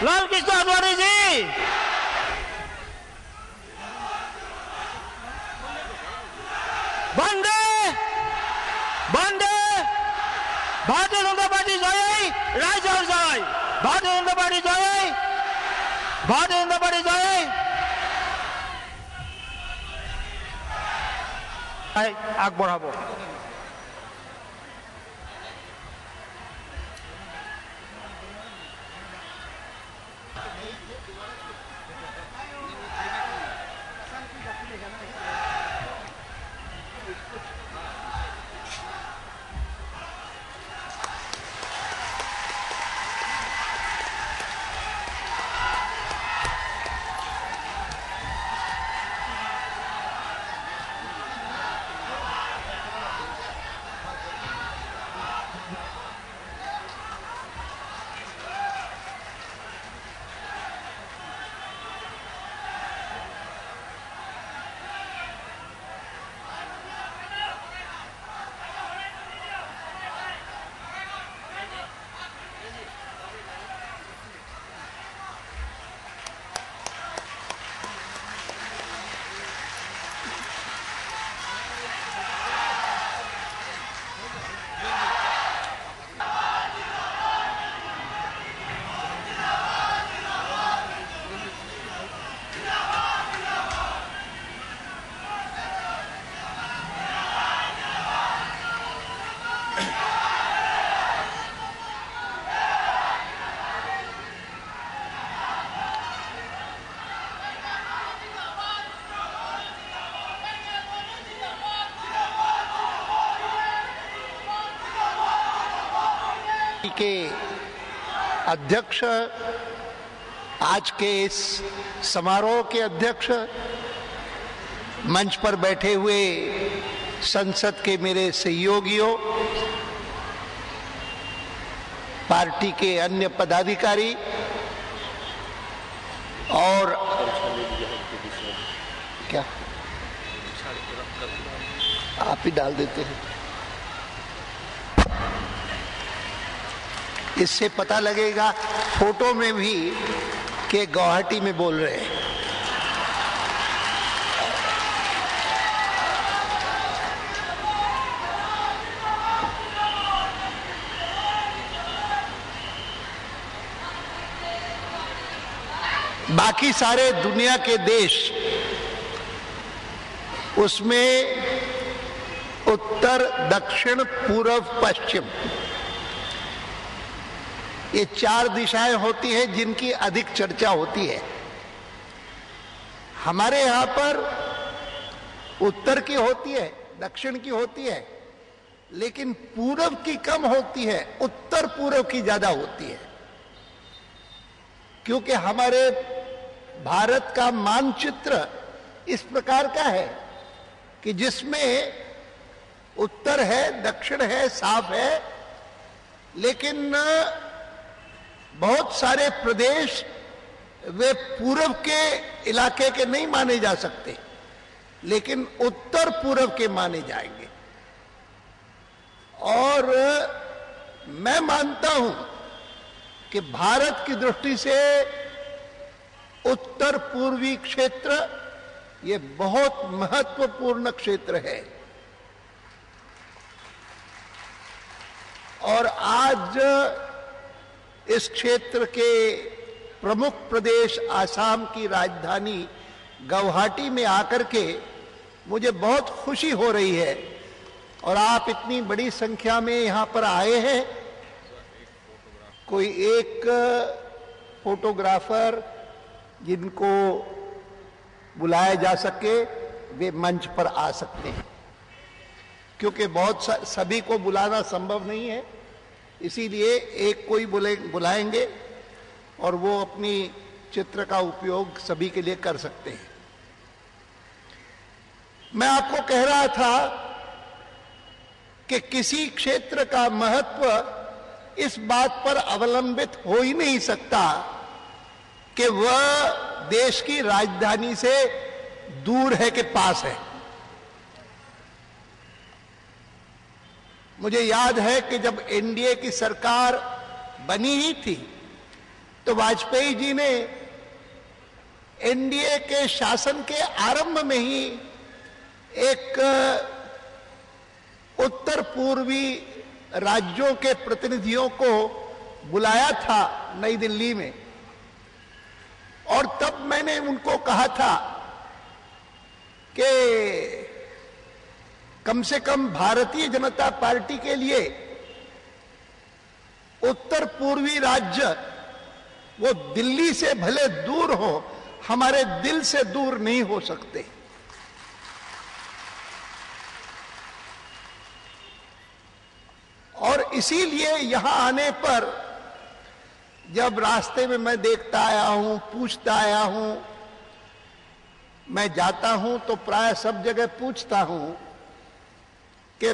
लालकृष्ण आडवाणी जी, वंदे वंदे, Bharatiya Janata party जय, राज्य और जय, भारतीय जनता पार्टी जय, भारतीय जनता पार्टी जय। आग बढ़ाबो। के अध्यक्ष, आज के इस समारोह के अध्यक्ष, मंच पर बैठे हुए संसद के मेरे सहयोगियों, पार्टी के अन्य पदाधिकारी और क्या आप ही डाल देते हैं, इससे पता लगेगा फोटो में भी कि गुवाहाटी में बोल रहे हैं। बाकी सारे दुनिया के देश, उसमें उत्तर, दक्षिण, पूर्व, पश्चिम, ये 4 दिशाएं होती हैं जिनकी अधिक चर्चा होती है। हमारे यहां पर उत्तर की होती है, दक्षिण की होती है, लेकिन पूर्व की कम होती है, उत्तर पूर्व की ज्यादा होती है। क्योंकि हमारे भारत का मानचित्र इस प्रकार का है कि जिसमें उत्तर है, दक्षिण है, साफ है, लेकिन बहुत सारे प्रदेश वे पूर्व के इलाके के नहीं माने जा सकते, लेकिन उत्तर पूर्व के माने जाएंगे। और मैं मानता हूं कि भारत की दृष्टि से उत्तर पूर्वी क्षेत्र ये बहुत महत्वपूर्ण क्षेत्र है। और आज इस क्षेत्र के प्रमुख प्रदेश आसाम की राजधानी गुवाहाटी में आकर के मुझे बहुत खुशी हो रही है। और आप इतनी बड़ी संख्या में यहां पर आए हैं। कोई एक फोटोग्राफर जिनको बुलाया जा सके वे मंच पर आ सकते हैं, क्योंकि बहुत सभी को बुलाना संभव नहीं है, इसीलिए एक कोई बुलाएंगे और वो अपनी चित्र का उपयोग सभी के लिए कर सकते हैं। मैं आपको कह रहा था कि किसी क्षेत्र का महत्व इस बात पर अवलंबित हो ही नहीं सकता कि वह देश की राजधानी से दूर है कि पास है। मुझे याद है कि जब एनडीए की सरकार बनी ही थी तो वाजपेयी जी ने एनडीए के शासन के आरंभ में ही एक उत्तर पूर्वी राज्यों के प्रतिनिधियों को बुलाया था नई दिल्ली में, और तब मैंने उनको कहा था कि कम से कम भारतीय जनता पार्टी के लिए उत्तर पूर्वी राज्य वो दिल्ली से भले दूर हो, हमारे दिल से दूर नहीं हो सकते। और इसीलिए यहां आने पर जब रास्ते में मैं देखता आया हूं, पूछता आया हूं, मैं जाता हूं तो प्राय सब जगह पूछता हूं कि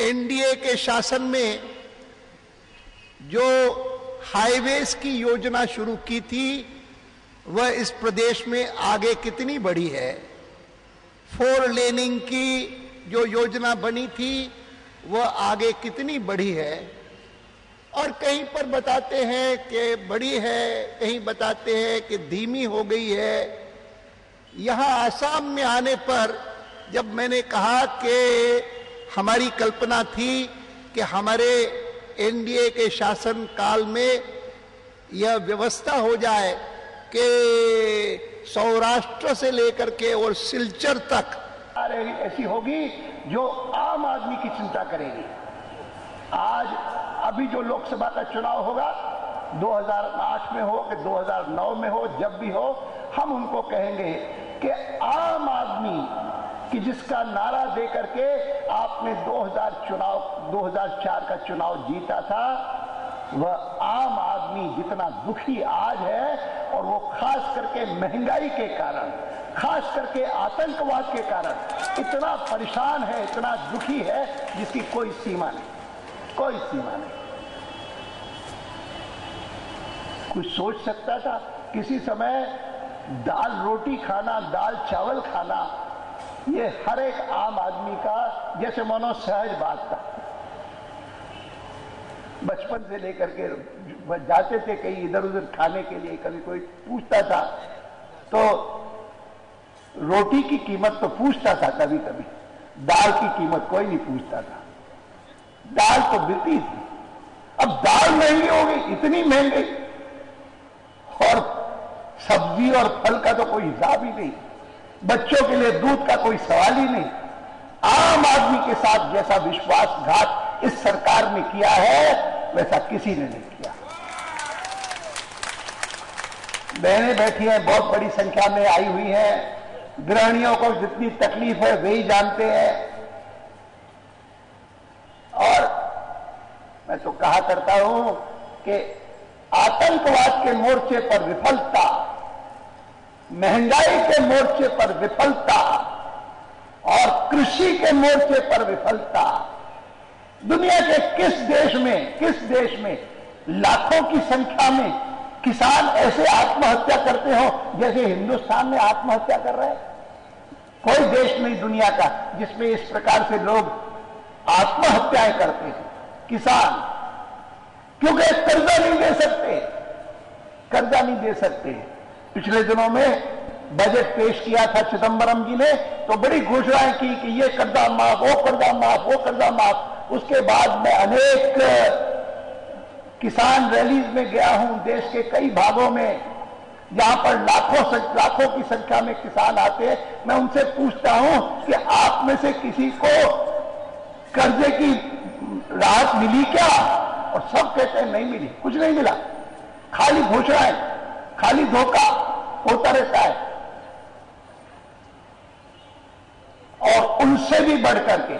एनडीए के शासन में जो हाईवेज की योजना शुरू की थी वह इस प्रदेश में आगे कितनी बढ़ी है। 4 लेनिंग की जो योजना बनी थी वह आगे कितनी बढ़ी है। और कहीं पर बताते हैं कि बड़ी है, कहीं बताते हैं कि धीमी हो गई है। यहां आसाम में आने पर जब मैंने कहा कि हमारी कल्पना थी कि हमारे एनडीए के शासन काल में यह व्यवस्था हो जाए कि सौराष्ट्र से लेकर के और सिलचर तक ऐसी होगी जो आम आदमी की चिंता करेगी। आज अभी जो लोकसभा का चुनाव होगा 2008 में हो कि 2009 में हो, जब भी हो, हम उनको कहेंगे कि आम आदमी कि जिसका नारा दे करके आपने 2004 का चुनाव जीता था, वह आम आदमी जितना दुखी आज है, और वो खास करके महंगाई के कारण, खास करके आतंकवाद के कारण इतना परेशान है, इतना दुखी है जिसकी कोई सीमा नहीं, कोई सीमा नहीं। कुछ सोच सकता था किसी समय दाल रोटी खाना, दाल चावल खाना, ये हर एक आम आदमी का जैसे मानो सहज बात था। बचपन से लेकर के जाते थे कहीं इधर उधर खाने के लिए, कभी कोई पूछता था तो रोटी की कीमत तो पूछता था, कभी कभी दाल की कीमत कोई नहीं पूछता था। दाल तो मिलती थी, अब दाल महंगी हो गई, इतनी महंगी, और सब्जी और फल का तो कोई हिसाब ही नहीं, बच्चों के लिए दूध का कोई सवाल ही नहीं। आम आदमी के साथ जैसा विश्वासघात इस सरकार ने किया है वैसा किसी ने नहीं किया। बहनें बैठी हैं, बहुत बड़ी संख्या में आई हुई हैं, गृहिणियों को जितनी तकलीफ है वे ही जानते हैं। और मैं तो कहा करता हूं कि आतंकवाद के मोर्चे पर विफलता, महंगाई के मोर्चे पर विफलता और कृषि के मोर्चे पर विफलता, दुनिया के किस देश में लाखों की संख्या में किसान ऐसे आत्महत्या करते हो जैसे हिंदुस्तान में आत्महत्या कर रहे हैं? कोई देश नहीं दुनिया का जिसमें इस प्रकार से लोग आत्महत्याएं करते हैं किसान, क्योंकि कर्जा नहीं दे सकते। पिछले दिनों में बजट पेश किया था चिदंबरम जी ने, तो बड़ी घोषणाएं की कि ये कर्जा माफ, वो कर्जा माफ, वो कर्जा माफ। उसके बाद मैं अनेक किसान रैलीज में गया हूं देश के कई भागों में, जहां पर लाखों की संख्या में किसान आते हैं। मैं उनसे पूछता हूं कि आप में से किसी को कर्जे की राहत मिली क्या? और सब कहते हैं नहीं मिली, कुछ नहीं मिला, खाली घोषणाएं, खाली धोखा होता रहता है। और उनसे भी बढ़कर के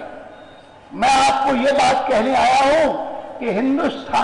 मैं आपको यह बात कहने आया हूं कि हिंदुस्तान